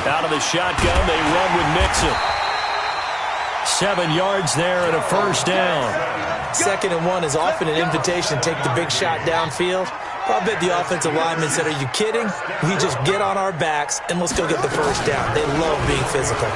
Out of the shotgun, they run with Mixon. 7 yards there and a first down. 2nd and 1 is often an invitation to take the big shot downfield. I bet the offensive lineman said, are you kidding? We just get on our backs and let's go get the first down. They love being physical.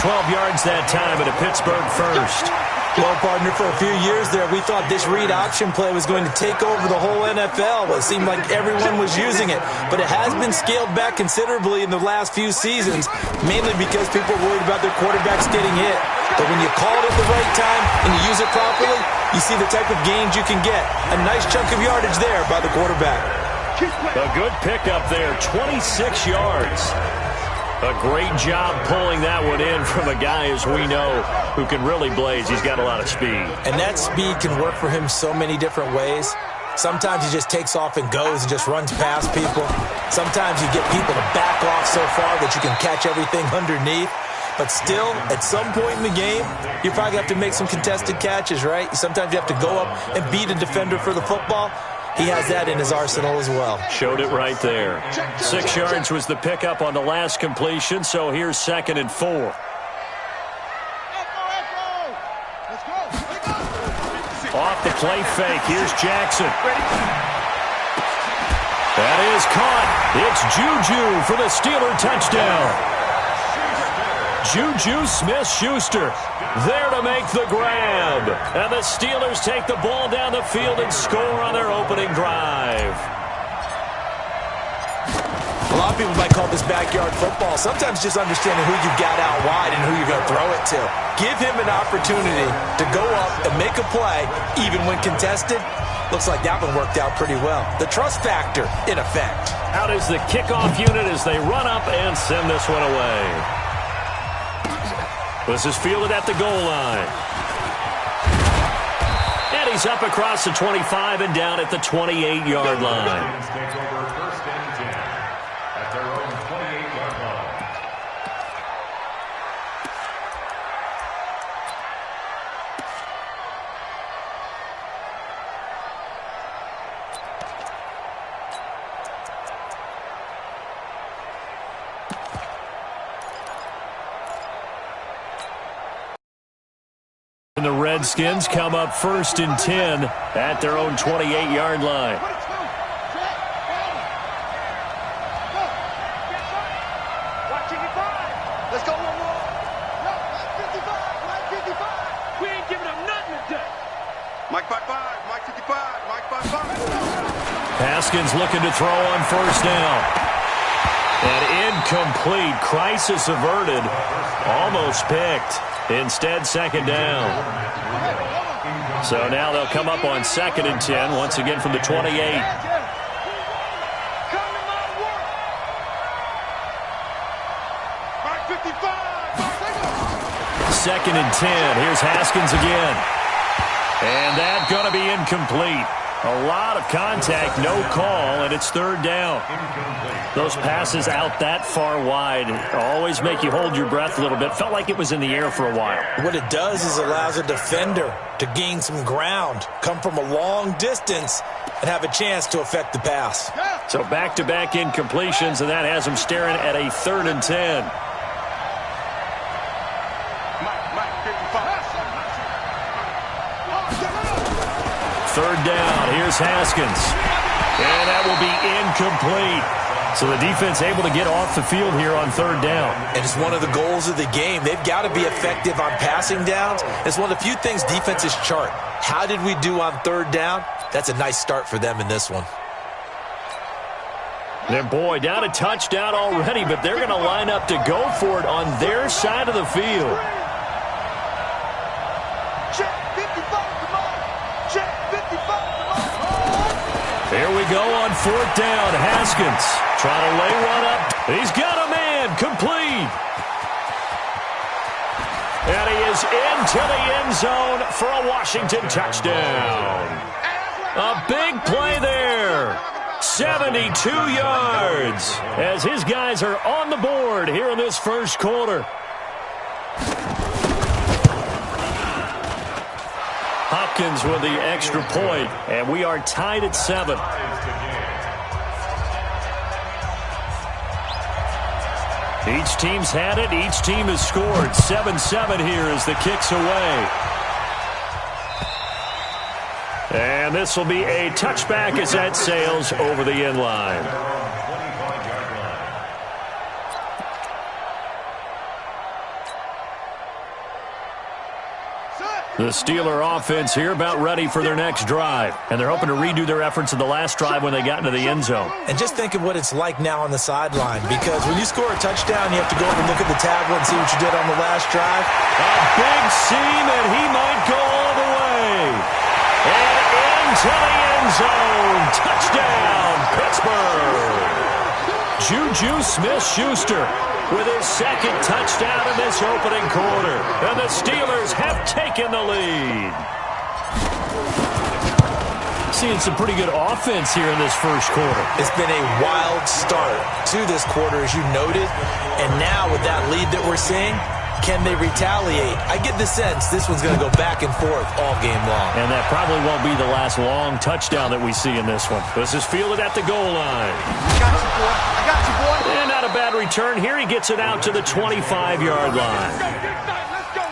12 yards that time and a Pittsburgh first. Well, partner, for a few years there, we thought this read option play was going to take over the whole NFL. It seemed like everyone was using it, but it has been scaled back considerably in the last few seasons, mainly because people are worried about their quarterbacks getting hit. But when you call it at the right time and you use it properly, you see the type of gains you can get. A nice chunk of yardage there by the quarterback. A good pickup there, 26 yards. A great job pulling that one in from a guy, as we know, who can really blaze. He's got a lot of speed. And that speed can work for him so many different ways. Sometimes he just takes off and goes and just runs past people. Sometimes you get people to back off so far that you can catch everything underneath. But still, at some point in the game, you probably have to make some contested catches, right? Sometimes you have to go up and beat a defender for the football. He has that in his arsenal as well. Showed it right there. 6 yards was the pickup on the last completion, so here's 2nd and 4. Off the play fake, here's Jackson. That is caught. It's Juju for the Steeler touchdown. Juju Smith-Schuster there to make the grab. And the Steelers take the ball down the field and score on their opening drive. A lot of people might call this backyard football. Sometimes just understanding who you got out wide and who you're going to throw it to. Give him an opportunity to go up and make a play, even when contested. Looks like that one worked out pretty well. The trust factor, in effect. Out is the kickoff unit as they run up and send this one away. This is fielded at the goal line. And he's up across the 25 and down at the 28-yard line. And the Redskins come up 1st and 10 at their own 28-yard line. Let's go. We ain't giving up nothing today. Mike 55, Mike 55, Mike 55. Haskins looking to throw on 1st down. And incomplete. Crisis averted. Almost picked. Instead, 2nd down. So now they'll come up on 2nd and 10, once again from the 28. 2nd and 10. Here's Haskins again. And that's going to be incomplete. A lot of contact, no call, and it's 3rd down. Those passes out that far wide always make you hold your breath a little bit. Felt like it was in the air for a while. What it does is allows a defender to gain some ground, come from a long distance, and have a chance to affect the pass. So back-to-back incompletions, and that has them staring at a 3rd and 10. Third down, here's Haskins. And that will be incomplete. So the defense able to get off the field here on 3rd down. And it's one of the goals of the game. They've got to be effective on passing downs. It's one of the few things defenses chart. How did we do on 3rd down? That's a nice start for them in this one. And boy, down a touchdown already, but they're going to line up to go for it on their side of the field. Here we go on 4th down. Haskins trying to lay one up. He's got a man. Complete. And he is into the end zone for a Washington touchdown. A big play there. 72 yards as his guys are on the board here in this first quarter. Hop Hopkins with the extra point, and we are tied at 7. Each team's had it. Each team has scored. 7-7 here as the kick's away. And this will be a touchback as that sails over the end line. The Steeler offense here about ready for their next drive. And they're hoping to redo their efforts in the last drive when they got into the end zone. And just think of what it's like now on the sideline, because when you score a touchdown, you have to go over and look at the tablet and see what you did on the last drive. A big seam, and he might go all the way. And into the end zone. Touchdown, Pittsburgh. Juju Smith-Schuster with his second touchdown in this opening quarter. And the Steelers have taken the lead. Seeing some pretty good offense here in this first quarter. It's been a wild start to this quarter, as you noted. And now with that lead that we're seeing, can they retaliate? I get the sense this one's going to go back and forth all game long. And that probably won't be the last long touchdown that we see in this one. This is fielded at the goal line. I got you, boy. I got you, boy. And not a bad return here. He gets it out to the 25-yard line. Let's go.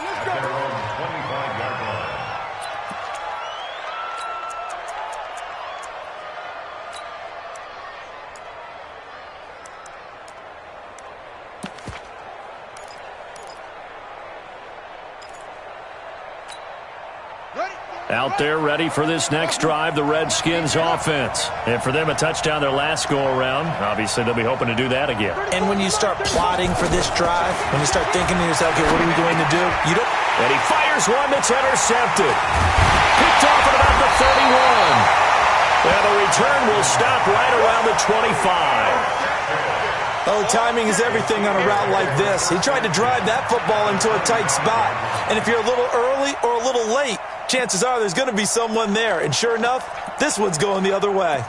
Out there ready for this next drive, the Redskins offense. And for them, a touchdown their last go-around. Obviously, they'll be hoping to do that again. And when you start plotting for this drive, when you start thinking to yourself, okay, what are we going to do? You don't. And he fires one that's intercepted. Picked off at about the 31. And the return will stop right around the 25. Oh, timing is everything on a route like this. He tried to drive that football into a tight spot. And if you're a little early or a little late, chances are there's going to be someone there. And sure enough, this one's going the other way.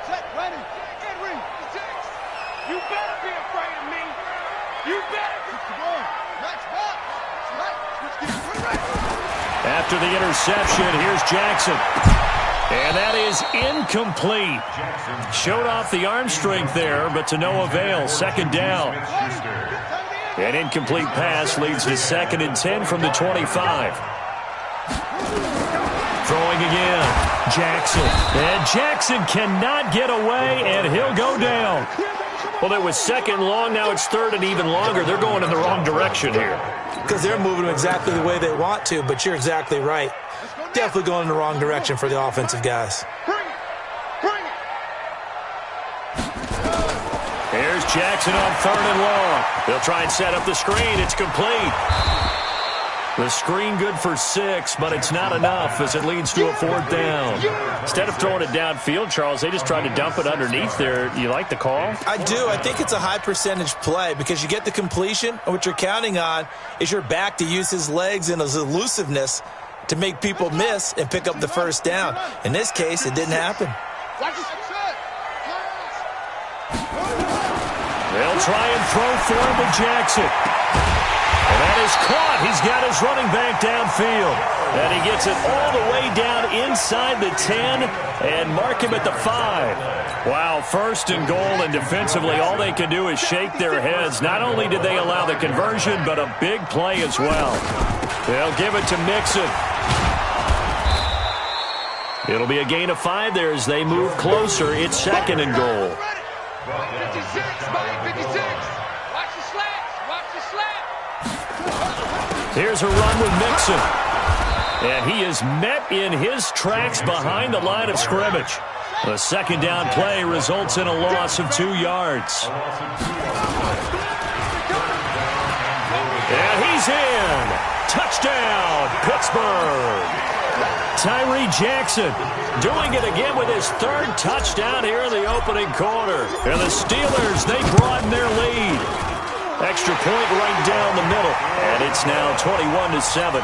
Set, ready. Henry, six. You better be afraid of me. You better be. Max box. After the interception, here's Jackson. And that is incomplete. Showed off the arm strength there, but to no avail. Second down. An incomplete pass leads to 2nd and 10 from the 25. Throwing again. Jackson. And Jackson cannot get away, and he'll go down. Well, it was 2nd and long. Now it's 3rd and even longer. They're going in the wrong direction here. Because they're moving exactly the way they want to, but you're exactly right. Definitely going in the wrong direction for the offensive guys. Here's Jackson on 3rd and long. They'll try and set up the screen. It's complete. The screen good for 6, but it's not enough as it leads to a 4th down. Instead of throwing it downfield, Charles, they just tried to dump it underneath there. You like the call? I do. I think it's a high percentage play because you get the completion, and what you're counting on is your back to use his legs and his elusiveness to make people miss and pick up the 1st down. In this case, it didn't happen. They'll try and throw for him to Jackson. And that is caught. He's got his running back downfield. And he gets it all the way down inside the 10 and mark him at the 5. Wow, 1st and goal, and defensively all they can do is shake their heads. Not only did they allow the conversion, but a big play as well. They'll give it to Mixon. It'll be a gain of 5 there as they move closer. It's 2nd and goal. 56, Mike, 56. Watch the slats. Watch the slats. Here's a run with Mixon. And he is met in his tracks behind the line of scrimmage. The 2nd down play results in a loss of 2 yards. And he's in. Touchdown, Pittsburgh. Tyree Jackson doing it again with his 3rd touchdown here in the opening quarter. And the Steelers, they broaden their lead. Extra point right down the middle. And it's now 21-7.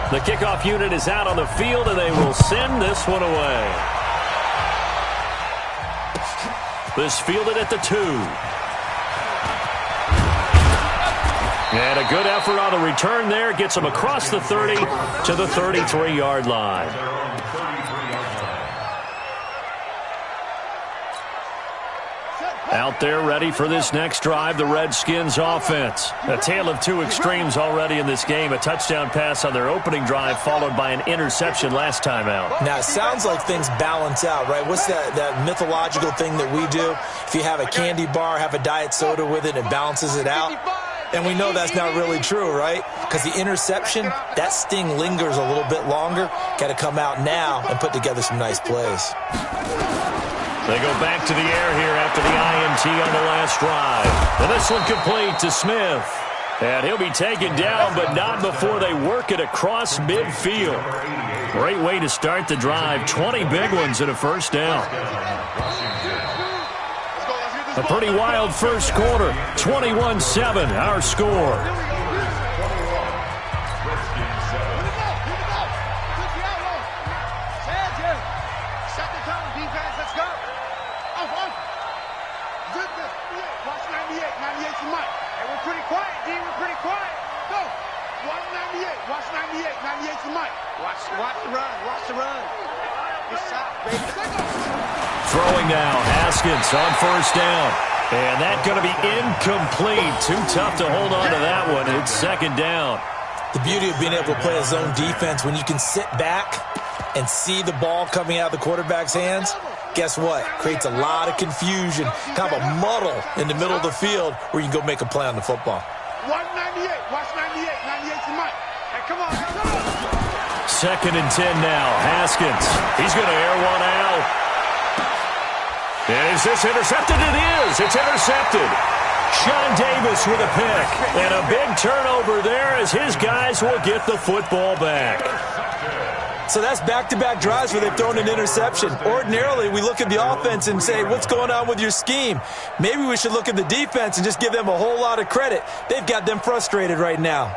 The kickoff unit is out on the field, and they will send this one away. This fielded at the 2. And a good effort on the return there. Gets him across the 30 to the 33-yard line. Out there ready for this next drive, the Redskins offense. A tale of two extremes already in this game. A touchdown pass on their opening drive followed by an interception last time out. Now, it sounds like things balance out, right? What's that mythological thing that we do? If you have a candy bar, have a diet soda with it, it balances it out. And we know that's not really true, right? Because the interception, that sting lingers a little bit longer. Got to come out now and put together some nice plays. They go back to the air here after the INT on the last drive. And this one complete to Smith. And he'll be taken down, but not before they work it across midfield. Great way to start the drive. 20 big ones and a first down. A pretty wild first quarter. 21-7, our score. Throwing now, Haskins on first down. And that's going to be incomplete. Too tough to hold on to that one. It's second down. The beauty of being able to play a zone defense, when you can sit back and see the ball coming out of the quarterback's hands, guess what? Creates a lot of confusion, kind of a muddle in the middle of the field where you can go make a play on the football. 198, watch 98, 98 to Mike. Hey, come on, come on. Second and 10 now. Haskins. He's going to air one out. And is this intercepted? It is. It's intercepted. Sean Davis with a pick. And a big turnover there as his guys will get the football back. So that's back-to-back drives where they've thrown an interception. Ordinarily, we look at the offense and say, what's going on with your scheme? Maybe we should look at the defense and just give them a whole lot of credit. They've got them frustrated right now.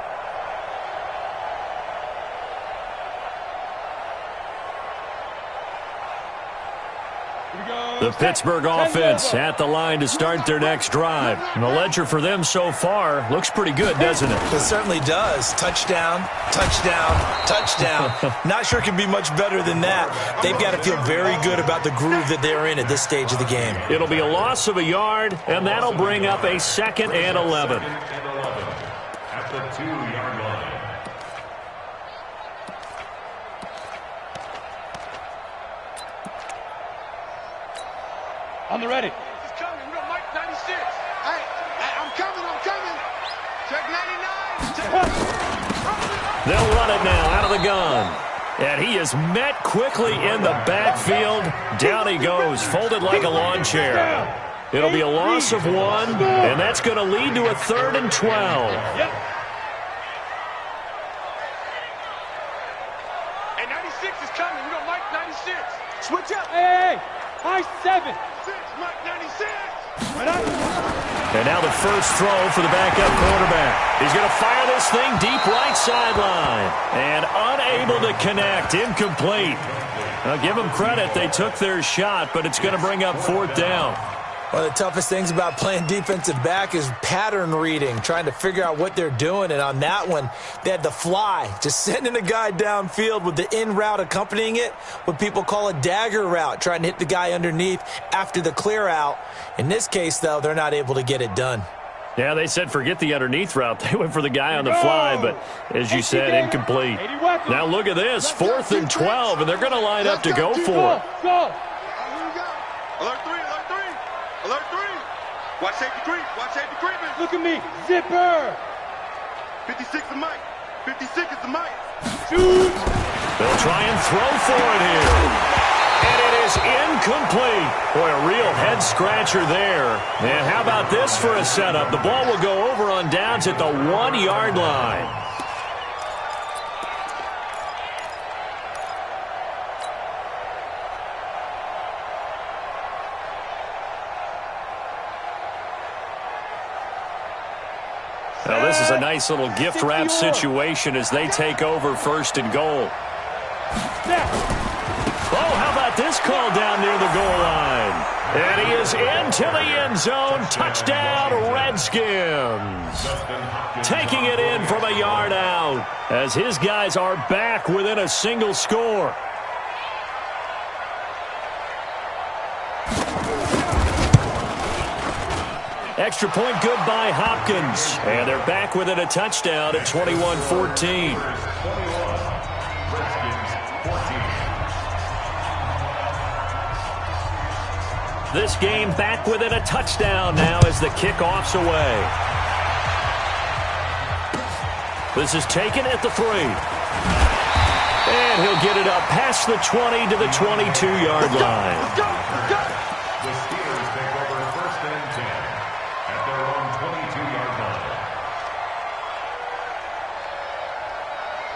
The Pittsburgh offense at the line to start their next drive. And the ledger for them so far looks pretty good, doesn't it? It certainly does. Touchdown, touchdown, touchdown. Not sure it can be much better than that. They've got to feel very good about the groove that they're in at this stage of the game. It'll be a loss of a yard, and that'll bring up a 2nd and 11. At the 2-yard line. On the ready. He's coming. We got Mike 96. Hey, I'm coming. Check 99. They'll run it now out of the gun. And he is met quickly in the backfield. Down he goes, folded like a lawn chair. It'll be a loss of 1, and that's going to lead to a 3rd and 12. Yep. Hey, 96 is coming. We got Mike 96. Switch up. Hey, Mike 7. Mike 96. And now the first throw for the backup quarterback. He's going to fire this thing deep right sideline. And unable to connect. Incomplete. Now give them credit. They took their shot, but it's going to bring up 4th down. One of the toughest things about playing defensive back is pattern reading, trying to figure out what they're doing. And on that one, they had the fly, just sending a guy downfield with the in route accompanying it, what people call a dagger route, trying to hit the guy underneath after the clear out. In this case, though, they're not able to get it done. Yeah, they said forget the underneath route. They went for the guy on the fly, but as you said, incomplete. Now look at this, 4th and 12, and they're going to line up to go for it. Go. Alert 3. Alert 3. Watch safety creep. Look at me. Zipper. 56 is Mike. 56 is the Mike. Shoot. They'll try and throw for it here. And it is incomplete. Boy, a real head-scratcher there. And how about this for a setup? The ball will go over on downs at the 1-yard line. Now, this is a nice little gift wrap situation as they take over 1st and goal. Oh, how about this call down near the goal line? And he is into the end zone. Touchdown, Redskins. taking it in from a yard out as his guys are back within a single score. Extra point good by Hopkins. And they're back within a touchdown at 21-14. This game back within a touchdown now as the kickoff's away. This is taken at the 3. And he'll get it up past the 20 to the 22-yard line. The Steelers take over 1st and 10 at their own 22-yard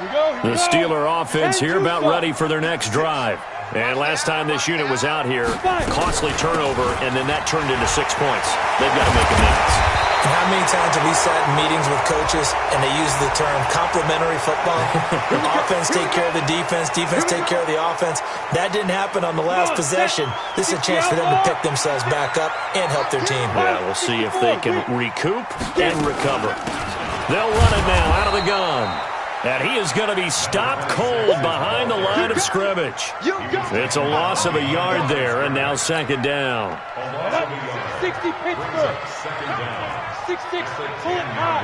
line. The Steeler offense here about ready for their next drive. And last time this unit was out here, costly turnover, and then that turned into 6 points. They've got to make amends. And how many times have we sat in meetings with coaches and they use the term complementary football? The offense take care of the defense, defense take care of the offense. That didn't happen on the last possession. This is a chance for them to pick themselves back up and help their team. Yeah, we'll see if they can recoup and recover. They'll run it now out of the gun. And he is going to be stopped cold behind the line of scrimmage. It's a loss of a yard there, and now 2nd down. 60 Pittsburgh. 6-6. Pull it high.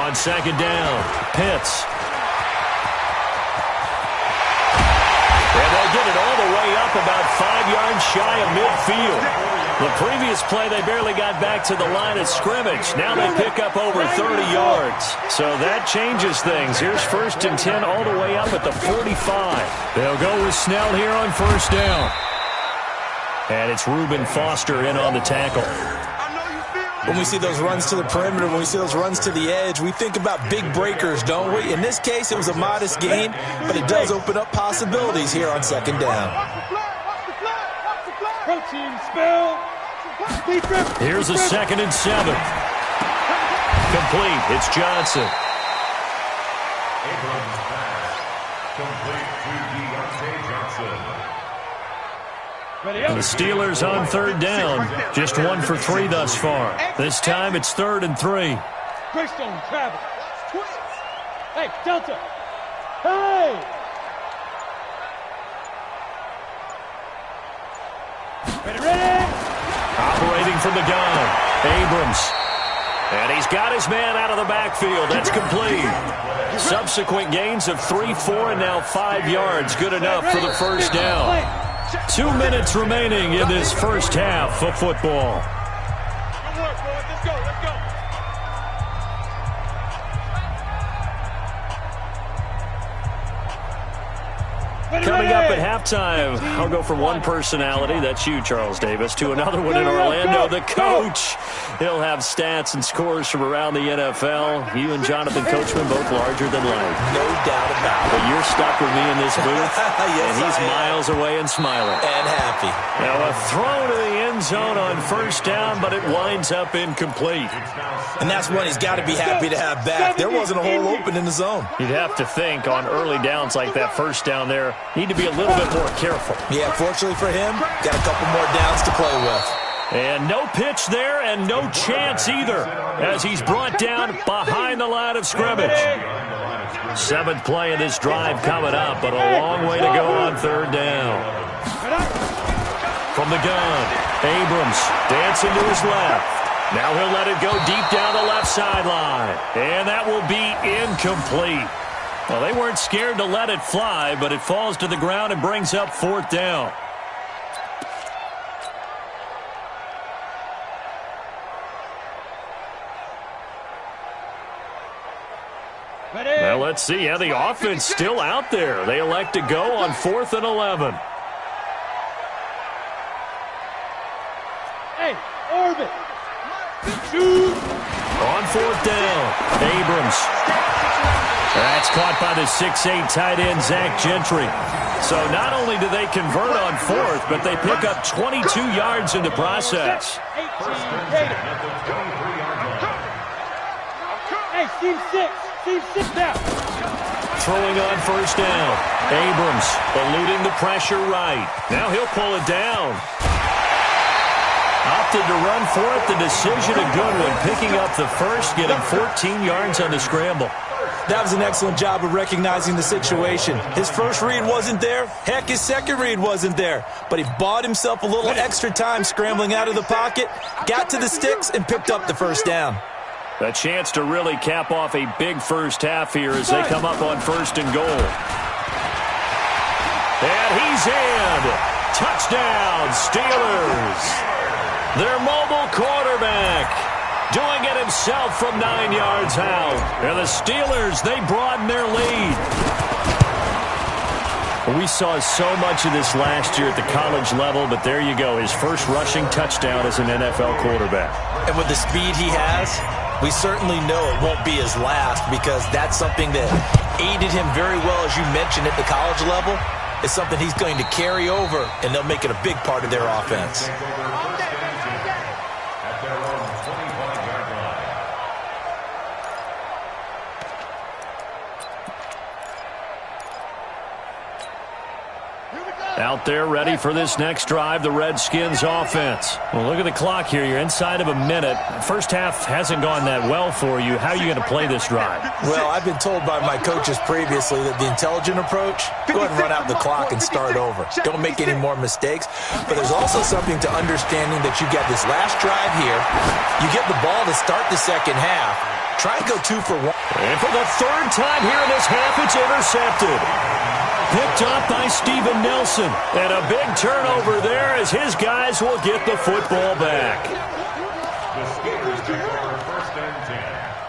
On 2nd down, Pitts. And they'll get it all the way up about 5 yards shy of midfield. The previous play, they barely got back to the line of scrimmage. Now they pick up over 30 yards. So that changes things. Here's 1st and 10 all the way up at the 45. They'll go with Snell here on 1st down. And it's Reuben Foster in on the tackle. When we see those runs to the perimeter, when we see those runs to the edge, we think about big breakers, don't we? In this case, it was a modest gain, but it does open up possibilities here on 2nd down. Protein spill. Here's a 2nd and 7. Complete. It's Johnson. Abrams pass. Complete to Deontay Johnson. The Steelers on 3rd down. Just 1 for 3 thus far. This time it's 3rd and 3. Greystone travel. Hey, Delta. Hey! Ready? Operating from the gun. Abrams. And he's got his man out of the backfield. That's complete. Subsequent gains of 3, 4, and now 5 yards. Good enough for the 1st down. 2 minutes remaining in this first half of football. Good work, boys. Let's go. Let's go. Coming up at halftime, I'll go from one personality, that's you, Charles Davis, to another one in Orlando, the coach. He'll have stats and scores from around the NFL. You and Jonathan Coachman both larger than life. No doubt about it. But you're stuck with me in this booth, Yes, and he's I am. miles away and smiling. And happy. Now a throw to the end zone on 1st down, but it winds up incomplete. And that's one he's got to be happy to have back. There wasn't a hole open in the zone. You'd have to think on early downs like that 1st down there, need to be a little bit more careful. Yeah, fortunately for him, got a couple more downs to play with. And no pitch there and no chance either as he's brought down behind the line of scrimmage. 7th play of this drive coming up, but a long way to go on 3rd down. From the gun, Abrams dancing to his left. Now he'll let it go deep down the left sideline. And that will be incomplete. Well, they weren't scared to let it fly, but it falls to the ground and brings up 4th down. Now let's see. Yeah, the offense still out there. They elect to go on 4th and 11. Hey, orbit. Shoot. On 4th down, Abrams. That's caught by the 6'8" tight end, Zach Gentry. So not only do they convert on 4th, but they pick up 22 yards in the process. 18. Hey, team 6. Team 6 down. Throwing on 1st down. Abrams eluding the pressure right. Now he'll pull it down. Opted to run for it. The decision a good one. Picking up the first, getting 14 yards on the scramble. That was an excellent job of recognizing the situation. His first read wasn't there. Heck, his second read wasn't there. But he bought himself a little extra time scrambling out of the pocket, got to the sticks, and picked up the first down. A chance to really cap off a big first half here as they come up on 1st and goal. And he's in. Touchdown, Steelers. Their mobile quarterback doing it himself from 9 yards out. And the Steelers, they broaden their lead. We saw so much of this last year at the college level, but there you go. His first rushing touchdown as an NFL quarterback. And with the speed he has, we certainly know it won't be his last, because that's something that aided him very well, as you mentioned, at the college level. It's something he's going to carry over, and they'll make it a big part of their offense. Out there ready for this next drive, the Redskins offense. Well, look at the clock here. You're inside of a minute. First half hasn't gone that well for you. How are you going to play this drive? Well, I've been told by my coaches previously that the intelligent approach, go ahead and run out the clock and start over. Don't make any more mistakes. But there's also something to understanding that you got this last drive here. You get the ball to start the second half. Try and go 2 for 1. And for the third time here in this half, it's intercepted. Picked up by Steven Nelson. And a big turnover there as his guys will get the football back. The Steelers take over 1st and 10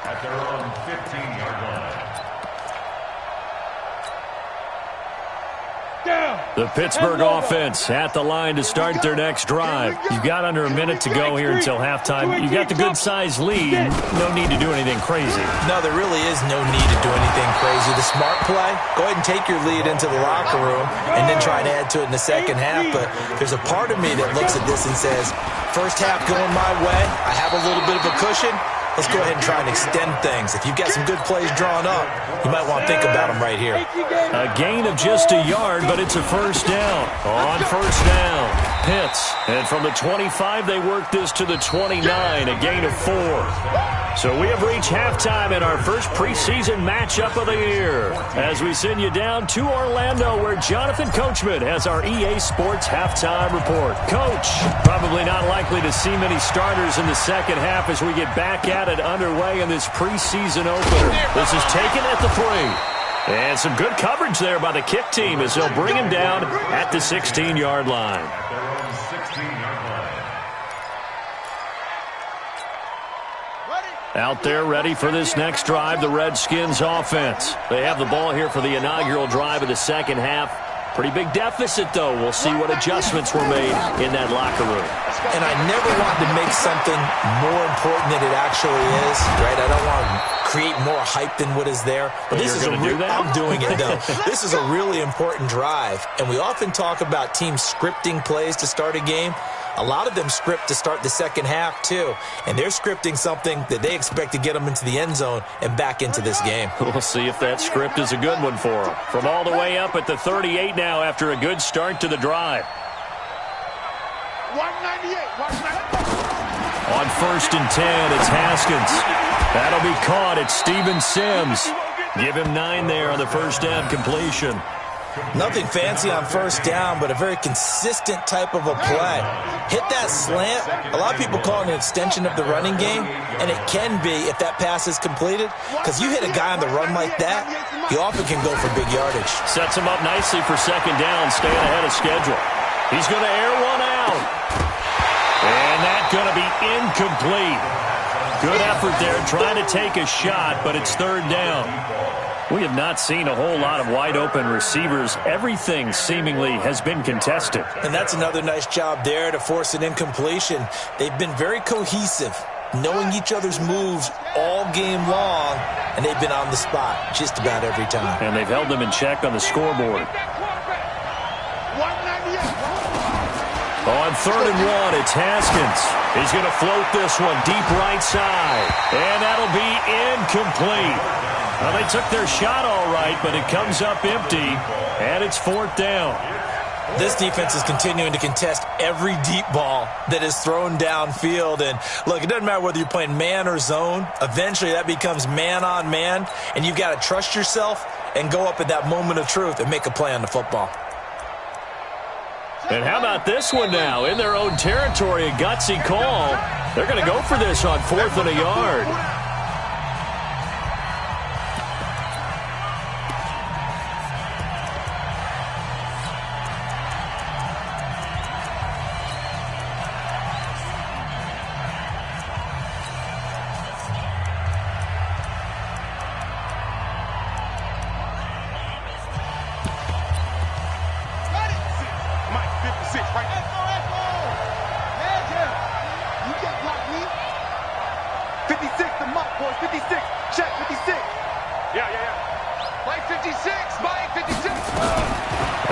at their own 15-yard line. The Pittsburgh offense at the line to start their next drive. You've got under a minute to go here until halftime. You've got the good-sized lead. No need to do anything crazy. No, there really is no need to do anything crazy. The smart play, go ahead and take your lead into the locker room and then try to add to it in the second half. But there's a part of me that looks at this and says, first half going my way, I have a little bit of a cushion. Let's go ahead and try and extend things. If you've got some good plays drawn up, you might want to think about them right here. A gain of just a yard, but it's a first down. On first down, Pitts. And from the 25, they work this to the 29, a gain of 4. So we have reached halftime in our first preseason matchup of the year as we send you down to Orlando, where Jonathan Coachman has our EA Sports halftime report. Coach, probably not likely to see many starters in the second half as we get back at it underway in this preseason opener. This is taken at the 3. And some good coverage there by the kick team as they'll bring him down at the 16-yard line. At their own 16-yard line. Out there ready for this next drive, the Redskins offense. They have the ball here for the inaugural drive of the second half. Pretty big deficit, though. We'll see what adjustments were made in that locker room. And I never want to make something more important than it actually is, right? I don't want to create more hype than what is there. But this is I'm doing it, though. This is a really important drive. And we often talk about teams scripting plays to start a game. A lot of them script to start the second half, too. And they're scripting something that they expect to get them into the end zone and back into this game. We'll see if that script is a good one for them. From all the way up at the 38 now after a good start to the drive. 198. On 1st and 10, it's Haskins. That'll be caught. It's Steven Sims. Give him 9 there on the first down completion. Nothing fancy on first down, but a very consistent type of a play. Hit that slant. A lot of people call it an extension of the running game, and it can be if that pass is completed, because you hit a guy on the run like that, he often can go for big yardage. Sets him up nicely for second down, staying ahead of schedule. He's going to air one out. And that's going to be incomplete. Good effort there, trying to take a shot, but it's third down. We have not seen a whole lot of wide-open receivers. Everything seemingly has been contested. And that's another nice job there to force an incompletion. They've been very cohesive, knowing each other's moves all game long, and they've been on the spot just about every time. And they've held them in check on the scoreboard. On 3rd and 1, it's Haskins. He's going to float this one deep right side. And that'll be incomplete. Well, they took their shot all right, but it comes up empty, and it's 4th down. This defense is continuing to contest every deep ball that is thrown downfield. And look, it doesn't matter whether you're playing man or zone. Eventually that becomes man on man, and you've got to trust yourself and go up at that moment of truth and make a play on the football. And how about this one now? In their own territory, a gutsy call. They're going to go for this on 4th and a yard.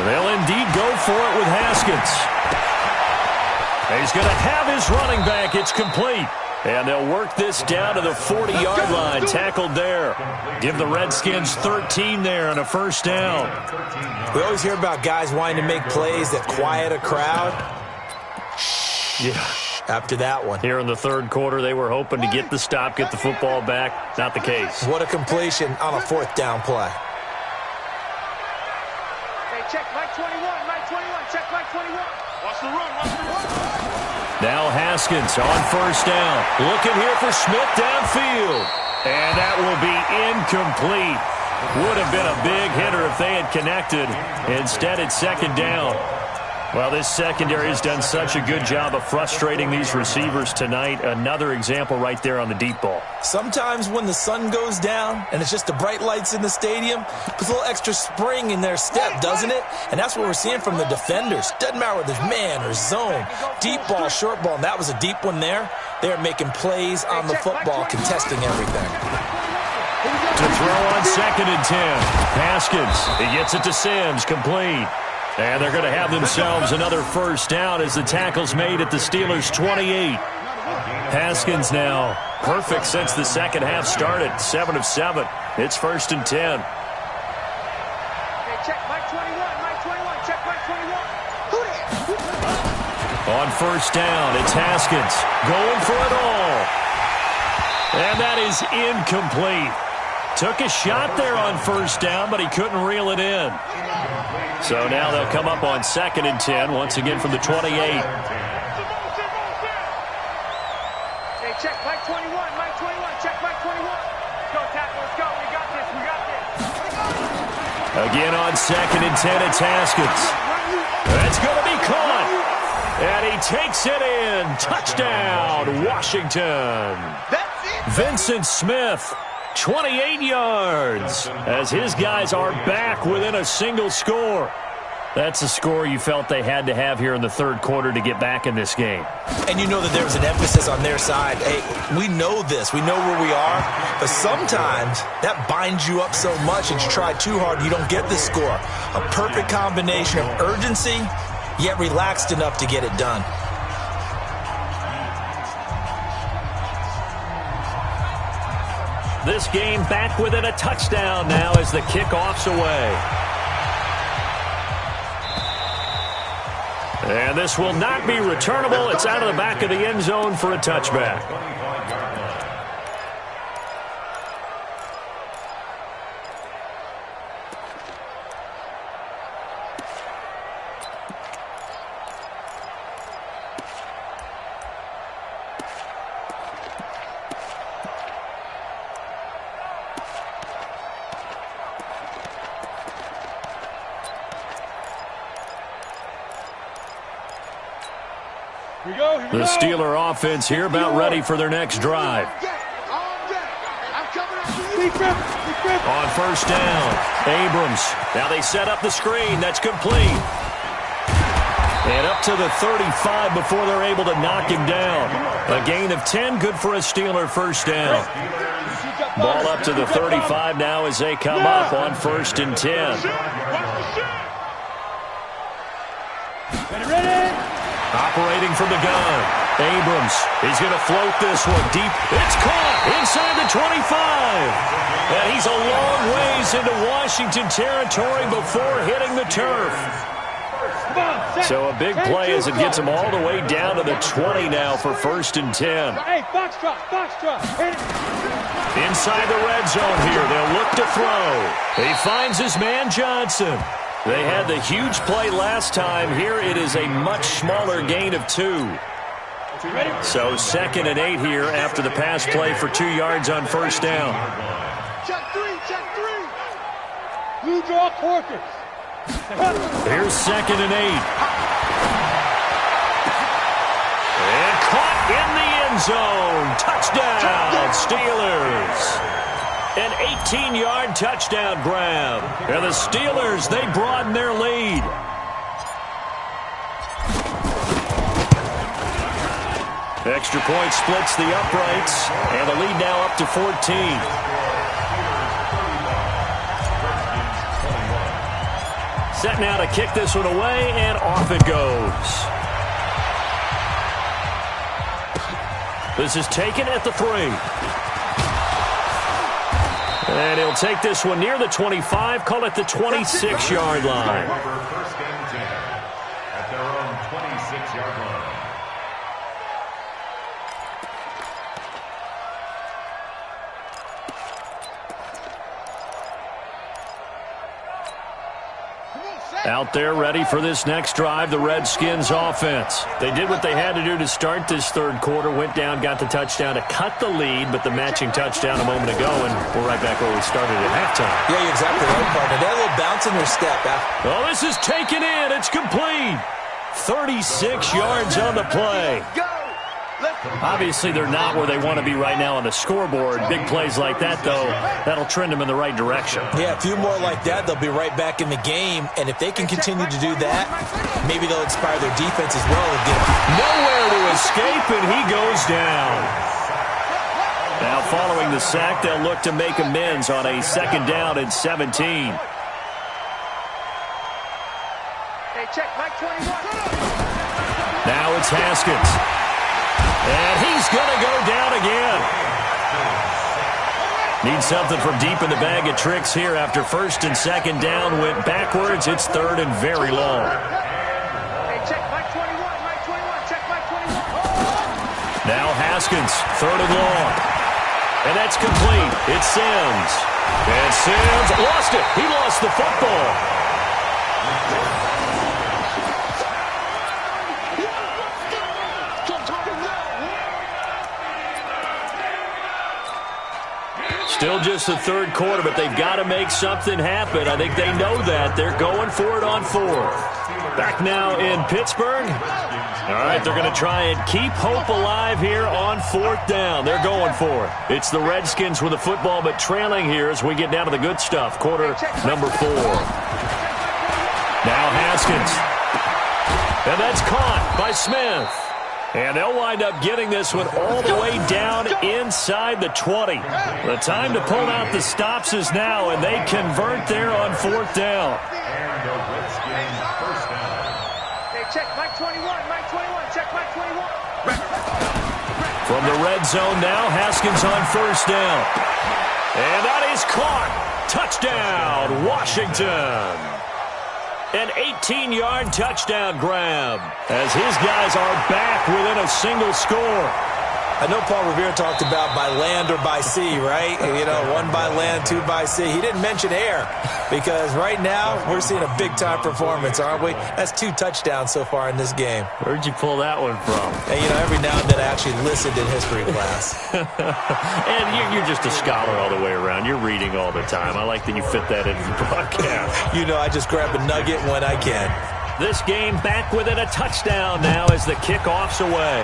They'll indeed go for it with Haskins. He's going to have his running back. It's complete. And they'll work this down to the 40-yard line. Tackled there. Give the Redskins 13 there and a first down. We always hear about guys wanting to make plays that quiet a crowd. Yeah. After that one. Here in the third quarter, they were hoping to get the stop, get the football back. Not the case. What a completion on a 4th down play. Check Mike 21, Mike 21, check Mike 21. Watch the run, watch the run. Now Haskins on first down. Looking here for Smith downfield. And that will be incomplete. Would have been a big hitter if they had connected. Instead, it's second down. Well, this secondary has done such a good job of frustrating these receivers tonight. Another example right there on the deep ball. Sometimes when the sun goes down and it's just the bright lights in the stadium, puts a little extra spring in their step, doesn't it? And that's what we're seeing from the defenders. Doesn't matter whether it's man or zone, deep ball, short ball, and that was a deep one there. They're making plays on the football, contesting everything. To throw on 2nd and 10. Haskins, he gets it to Sims, complete. And they're going to have themselves another first down as the tackle's made at the Steelers' 28. Haskins now perfect since the second half started. 7 of 7. It's 1st and 10. Hey, check Mike 21, Mike 21, check Mike 21. Who that? On first down, it's Haskins going for it all. And that is incomplete. Took a shot there on first down, but he couldn't reel it in. So now they'll come up on 2nd and 10, once again from the 28. Hey, check Mike 21, Mike 21, check Mike 21. Let's go, tackle, let's go. We got this, we got this. Again on 2nd and 10, it's Haskins. That's going to be caught. And he takes it in. Touchdown, Washington. Vincent Smith. 28 yards as his guys are back within a single score. That's a score you felt they had to have here in the third quarter to get back in this game. And you know that there was an emphasis on their side. Hey, we know this. We know where we are. But sometimes that binds you up so much and you try too hard, you don't get the score. A perfect combination of urgency, yet relaxed enough to get it done. This game back within a touchdown now as the kickoff's away. And this will not be returnable. It's out of the back of the end zone for a touchback. The Steeler offense here about ready for their next drive. On first down, Abrams. Now they set up the screen. That's complete. And up to the 35 before they're able to knock him down. A gain of 10, good for a Steeler first down. Ball up to the 35 now as they come up on 1st and 10. Ready? Operating from the gun. Abrams, he's going to float this one deep. It's caught inside the 25. And he's a long ways into Washington territory before hitting the turf. So a big play as it gets them all the way down to the 20 now for 1st and 10. Hey, box drop, box drop. Inside the red zone here, they'll look to throw. He finds his man Johnson. They had the huge play last time. Here it is a much smaller gain of 2. So 2nd and 8 here after the pass play for 2 yards on 1st down. Check 3, check 3. Blue draw quarters. Here's 2nd and 8. And caught in the end zone. Touchdown, Steelers. An 18-yard touchdown grab. And the Steelers, they broaden their lead. Extra point splits the uprights, and the lead now up to 14. Set now to kick this one away, and off it goes. This is taken at the 3. And he'll take this one near the 25, call it the 26-yard line. First and 10 at their own 26-yard line. Out there ready for this next drive, the Redskins offense. They did what they had to do to start this 3rd quarter, went down, got the touchdown to cut the lead, but the matching touchdown a moment ago, and we're right back where we started at halftime. Yeah, you're exactly right, partner. They had a little bounce in their step. Oh, this is taken in. It's complete. 36 yards on the play. Obviously, they're not where they want to be right now on the scoreboard. Big plays like that, though, that'll trend them in the right direction. Yeah, a few more like that, they'll be right back in the game. And if they can continue to do that, maybe they'll inspire their defense as well. Nowhere to escape, and he goes down. Now, following the sack, they'll look to make amends on a 2nd down and 17. Hey, check, Mike 21. Now it's Haskins. And he's going to go down again. Needs something from deep in the bag of tricks here after 1st and 2nd down. Went backwards. It's 3rd and very long. Hey, check Mike 21, Mike 21, check Mike 21. Now Haskins, 3rd and long. And that's complete. It's Sims. And Sims lost it. He lost the football. Still just the 3rd quarter, but they've got to make something happen. I think they know that. They're going for it on 4th. Back now in Pittsburgh. All right, they're going to try and keep hope alive here on 4th down. They're going for it. It's the Redskins with the football, but trailing here as we get down to the good stuff. Quarter number 4. Now Haskins. And that's caught by Smith. And they'll wind up getting this one all the way down inside the 20. The time to pull out the stops is now, and they convert there on 4th down. And the Redskins first down. Hey, check Mike 21, Mike 21, check Mike 21. From the red zone now, Haskins on 1st down. And that is caught. Touchdown, Washington. An 18-yard touchdown grab as his guys are back within a single score. I know Paul Revere talked about by land or by sea, right? You know, 1 by land, 2 by sea. He didn't mention air because right now we're seeing a big-time performance, aren't we? That's 2 touchdowns so far in this game. Where'd you pull that one from? And, you know, every now and then I actually listened in history class. And you're just a scholar all the way around. You're reading all the time. I like that you fit that into the broadcast. You know, I just grab a nugget when I can. This game back within a touchdown now as the kickoff's away.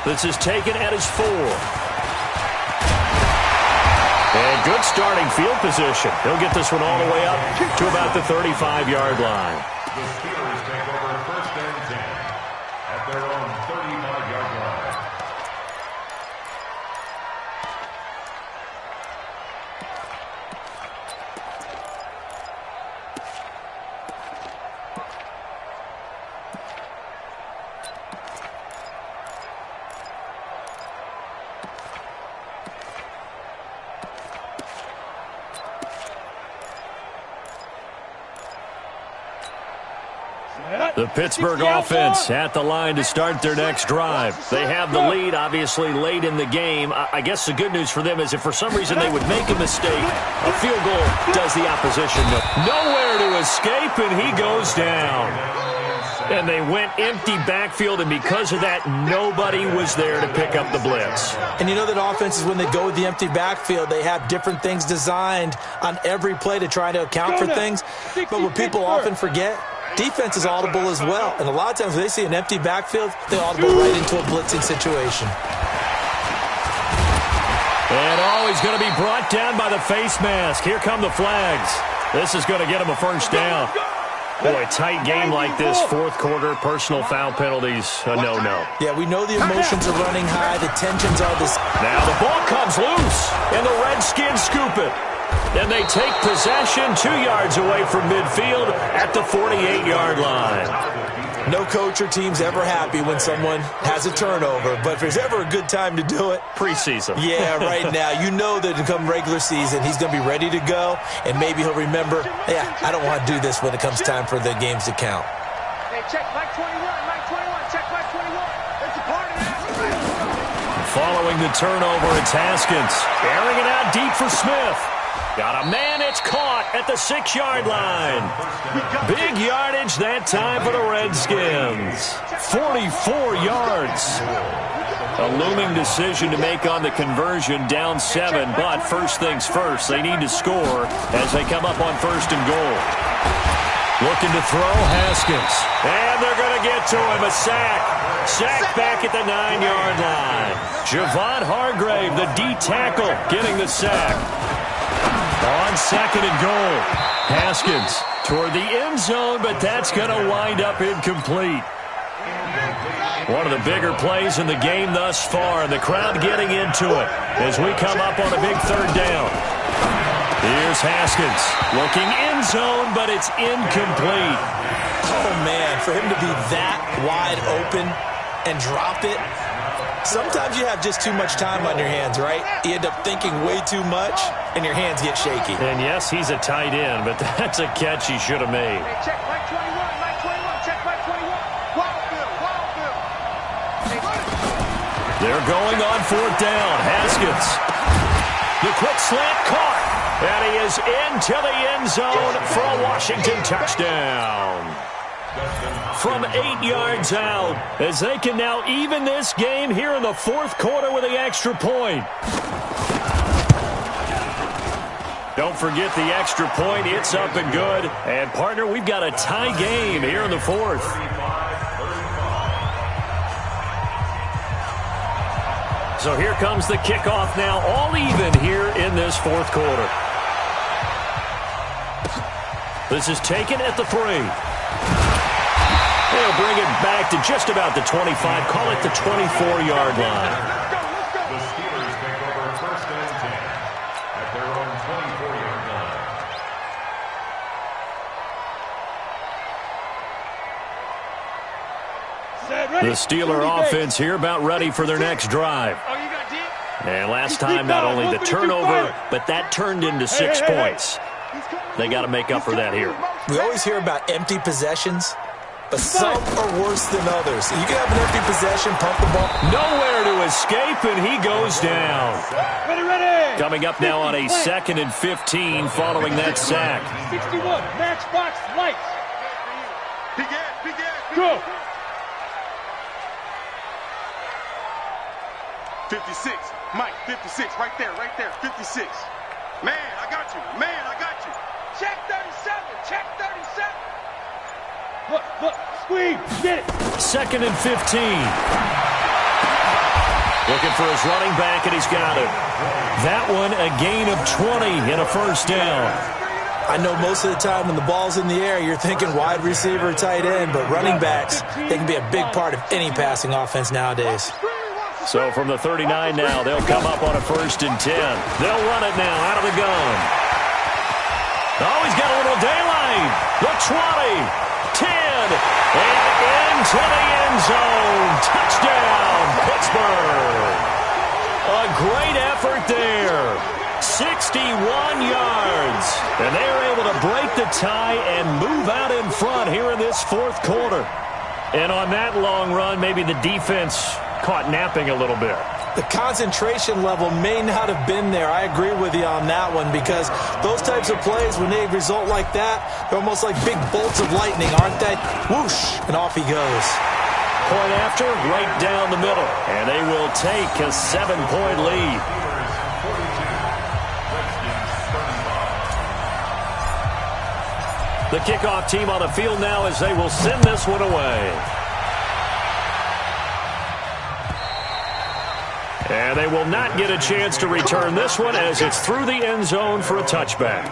This is taken at his 4. And good starting field position. He'll get this one all the way up to about the 35-yard line. The Steelers take over 1st and 10 at their own 35-yard line. The Pittsburgh offense at the line to start their next drive. They have the lead, obviously, late in the game. I guess the good news for them is if for some reason they would make a mistake, a field goal does the opposition nowhere to escape, and he goes down. And they went empty backfield, and because of that, nobody was there to pick up the blitz. And you know that offenses, when they go with the empty backfield, they have different things designed on every play to try to account for things. But what people often forget, defense is audible as well. And a lot of times when they see an empty backfield, they audible right into a blitzing situation. And he's going to be brought down by the face mask. Here come the flags. This is going to get him a first down. Boy, tight game like this, fourth quarter, personal foul penalties, a no-no. Yeah, we know the emotions are running high, the tensions are this. Now the ball comes loose, and the Redskins scoop it. Then they take possession 2 yards away from midfield at the 48-yard line. No coach or team's ever happy when someone has a turnover, but if there's ever a good time to do it, preseason. Yeah, right now. You know that come regular season, he's going to be ready to go, and maybe he'll remember, yeah, I don't want to do this when it comes time for the games to count. Hey, check Mike 21, Mike 21, check Mike 21. It's a party. Following the turnover, it's Haskins. Airing it out deep for Smith. Got a man, it's caught at the 6-yard line. Big yardage that time for the Redskins. 44 yards. A looming decision to make on the conversion, down 7, but first things first, they need to score as they come up on first and goal. Looking to throw, Haskins. And they're going to get to him, a sack. Sack back at the 9-yard line. Javon Hargrave, the D tackle, getting the sack. On second and goal, Haskins toward the end zone, but that's going to wind up incomplete. One of the bigger plays in the game thus far, and the crowd getting into it as we come up on a big third down. Here's Haskins looking end zone, but it's incomplete. Oh, man, for him to be that wide open and drop it. Sometimes you have just too much time on your hands, right? You end up thinking way too much, and your hands get shaky. And yes, he's a tight end, but that's a catch he should have made. Hey, check Mike 21, Mike 21, check Mike 21. Wild Bill. They're going on fourth down. Haskins. The quick slant caught. And he is into the end zone for a Washington touchdown. From 8 yards out, as they can now even this game here in the fourth quarter with the extra point. Don't forget the extra point. It's up and good. And, partner, we've got a tie game here in the fourth. So here comes the kickoff now, all even here in this fourth quarter. This is taken at the 3. They'll bring it back to just about the 25. Call it the 24-yard line. The Steelers take over first and 10 at their own 24-yard line. The Steeler offense here about ready for their next drive. And last time, not only the turnover, but that turned into 6 points. They got to make up for that here. We always hear about empty possessions, but some are worse than others. You can have an empty possession, pump the ball. Nowhere to escape, and he goes down. Ready. Coming up now on a 2nd and 15 following that sack. 61, matchbox lights. Big ass. Go. 56. Mike, 56. Right there. 56. Man, I got you. Check 37. Check 37. Look. Squeeze. Get it. 2nd and 15. Looking for his running back, and he's got it. That one, a gain of 20 and a first down. I know most of the time when the ball's in the air, you're thinking wide receiver, tight end, but running backs, they can be a big part of any passing offense nowadays. So from the 39 now, they'll come up on a 1st and 10. They'll run it now out of the gun. Oh, he's got a little daylight. The 20, 10, and into the end zone. Touchdown, Pittsburgh. A great effort there. 61 yards. And they're able to break the tie and move out in front here in this fourth quarter. And on that long run, maybe the defense caught napping a little bit. The concentration level may not have been there. I agree with you on that one, because those types of plays, when they result like that, they're almost like big bolts of lightning, aren't they? Whoosh, and off he goes. Point after, right down the middle. And they will take a 7-point lead. The kickoff team on the field now as they will send this one away. And they will not get a chance to return this one as it's through the end zone for a touchback.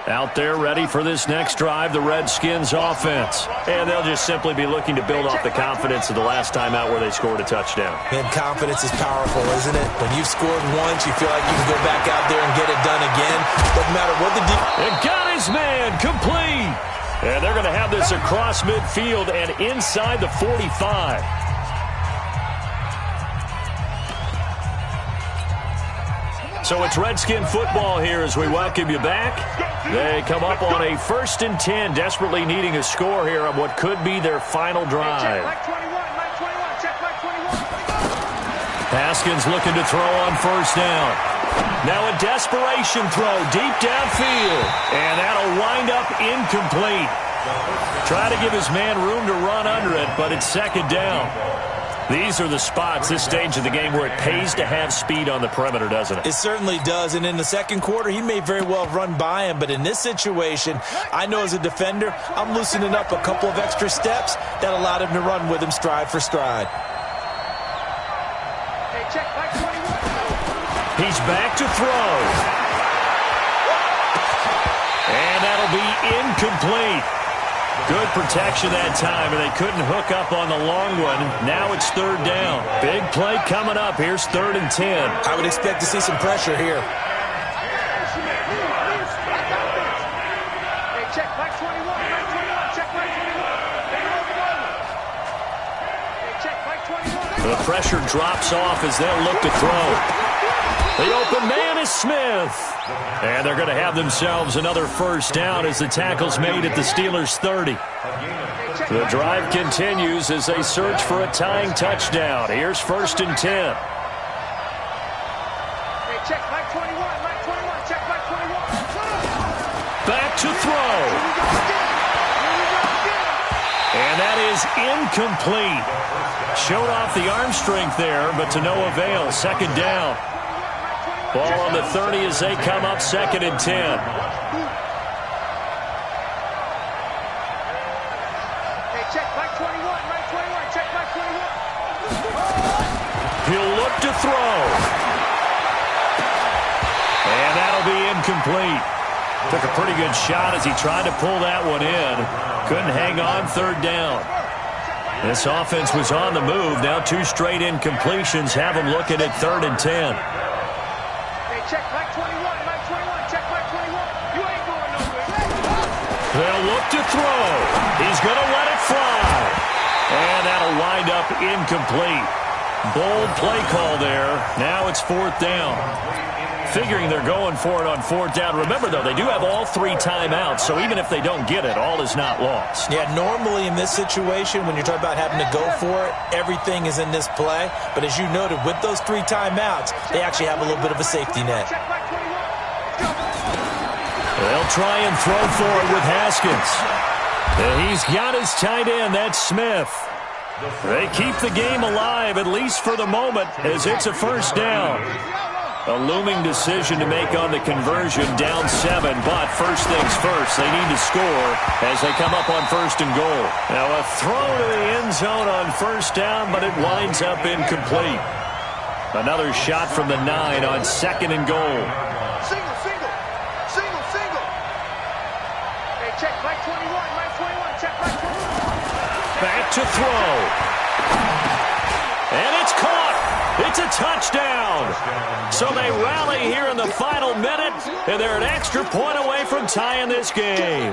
Out there ready for this next drive, the Redskins offense. And they'll just simply be looking to build off the confidence of the last time out where they scored a touchdown. Man, confidence is powerful, isn't it? When you've scored once, you feel like you can go back out there and get it done again. Doesn't matter what the And got his man, complete. And they're going to have this across midfield and inside the 45. So it's Redskin football here as we welcome you back. They come up on a 1st and 10, desperately needing a score here on what could be their final drive. Haskins looking to throw on 1st down. Now a desperation throw deep downfield. And that'll wind up incomplete. Try to give his man room to run under it, but it's 2nd down. These are the spots, this stage of the game, where it pays to have speed on the perimeter, doesn't it? It certainly does, and in the second quarter, he may very well have run by him, but in this situation, I know as a defender, I'm loosening up a couple of extra steps that allowed him to run with him stride for stride. He's back to throw. And that'll be incomplete. Good protection that time, and they couldn't hook up on the long one. Now it's 3rd down. Big play coming up. Here's 3rd and 10. I would expect to see some pressure here. Check back 21, back 21, check back 21. Check back 21. The pressure drops off as they'll look to throw. The open man is Smith. And they're going to have themselves another 1st down as the tackle's made at the Steelers' 30. The drive continues as they search for a tying touchdown. Here's 1st and 10. Check back 21, back 21, check back 21. Back to throw. And that is incomplete. Showed off the arm strength there, but to no avail. 2nd down. Ball on the 30 as they come up 2nd and 10. Check back 21, back 21, check back 21. He'll look to throw. And that'll be incomplete. Took a pretty good shot as he tried to pull that one in. Couldn't hang on 3rd down. This offense was on the move. Now 2 straight incompletions have them looking at 3rd and 10. Check back 21, back 21, check back 21. You ain't going nowhere. They'll look to throw. He's going to let it fly. And that'll wind up incomplete. Bold play call there. Now it's 4th down. Figuring they're going for it on 4th down. Remember, though, they do have all 3 timeouts, so even if they don't get it, all is not lost. Yeah, normally in this situation, when you're talking about having to go for it, everything is in this play. But as you noted, with those 3 timeouts, they actually have a little bit of a safety net. They'll try and throw for it with Haskins. And he's got his tight end. That's Smith. They keep the game alive, at least for the moment, as it's a 1st down. A looming decision to make on the conversion, down 7, but first things first, they need to score as they come up on 1st and goal. Now a throw to the end zone on 1st down, but it winds up incomplete. Another shot from the 9 on 2nd and goal. Single, single, single, single. Hey, check back 21, back 21, check back 21. Back to throw. And it's caught. It's a touchdown. So they rally here in the final minute, and they're an extra point away from tying this game.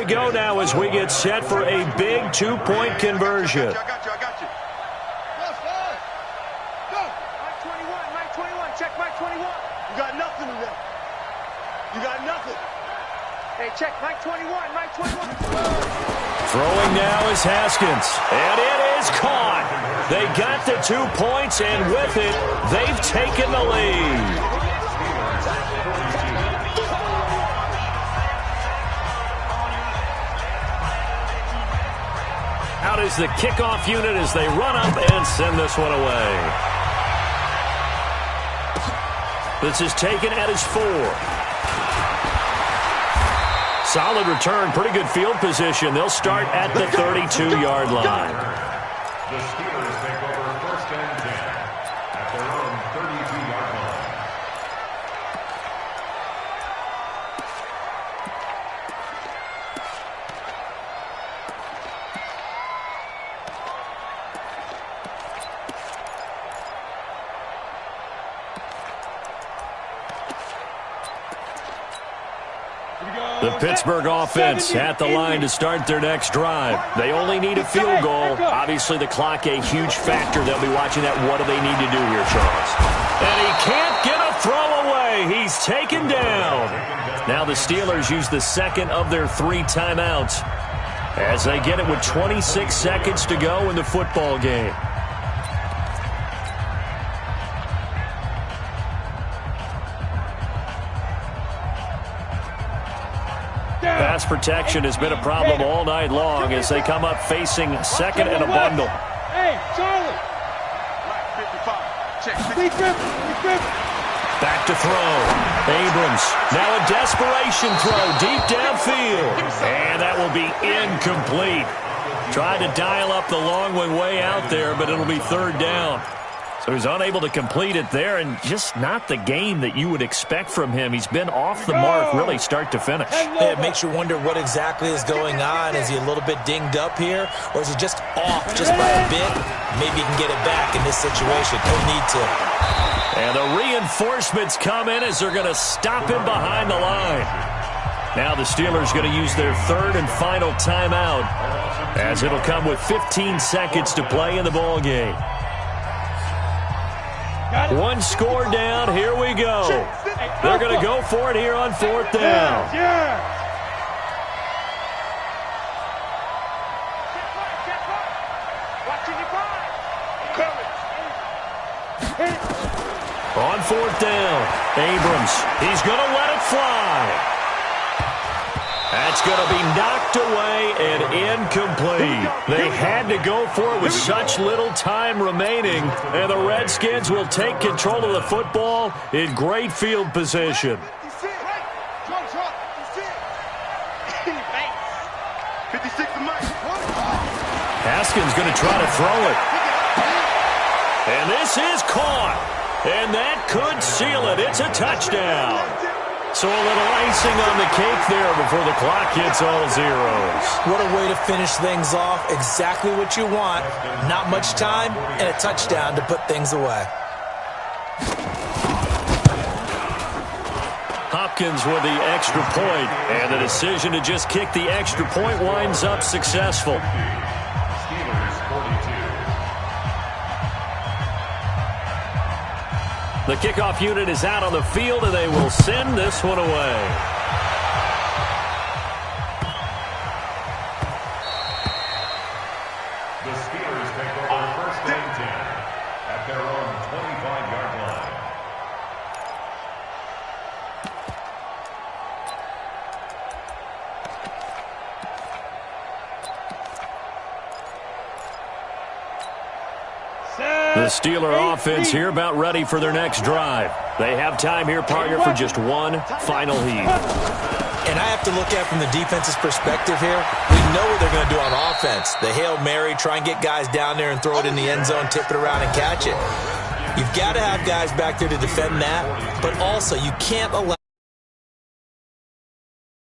go now as we get set for a big two-point conversion. I got you. Go. Mike 21. Check Mike 21. You got nothing today. You got nothing. Hey, check Mike 21. Mike 21. Throwing now is Haskins, and it is caught. They got the 2 points, and with it, they've taken the lead. Out is the kickoff unit as they run up and send this one away. This is taken at his 4. Solid return, pretty good field position. They'll start at the 32-yard line. The Steelers take over first and 10 at their own 32-yard line. The Pittsburgh offense at the line to start their next drive. They only need a field goal. Obviously, the clock a huge factor. They'll be watching that. What do they need to do here, Charles? And he can't get a throw away. He's taken down. Now the Steelers use the second of their 3 timeouts as they get it with 26 seconds to go in the football game. Pass protection has been a problem all night long as they come up facing second and a bundle. Hey, Charlie. 55. Check. Back to throw. Abrams. Now a desperation throw deep downfield. And that will be incomplete. Tried to dial up the long one way out there, but it'll be third down. So he's unable to complete it there, and just not the game that you would expect from him. He's been off the mark really start to finish. Yeah, it makes you wonder what exactly is going on. Is he a little bit dinged up here, or is he just off just by a bit? Maybe he can get it back in this situation. He'll need to. And the reinforcements come in as they're going to stop him behind the line. Now the Steelers going to use their third and final timeout as it'll come with 15 seconds to play in the ball game. One score down. Here we go. They're going to go for it here on fourth down. On fourth down, Abrams. He's going to let it fly. That's going to be knocked away and incomplete. They had to go for it with such little time remaining, and the Redskins will take control of the football in great field position. 56 to Mike. Haskins going to try to throw it. And this is caught. And that could seal it. It's a touchdown. So a little icing on the cake there before the clock hits all zeros. What a way to finish things off. Exactly what you want. Not much time and a touchdown to put things away. Hopkins with the extra point, and the decision to just kick the extra point winds up successful. The kickoff unit is out on the field, and they will send this one away. The Steelers take over first and 10 at their own 25-yard line. The Steeler offense here about ready for their next drive. They have time here, partner, for just one final heave. And I have to look at it from the defense's perspective here. We know what they're going to do on offense. The Hail Mary, try and get guys down there and throw it in the end zone, tip it around and catch it. You've got to have guys back there to defend that, but also you can't allow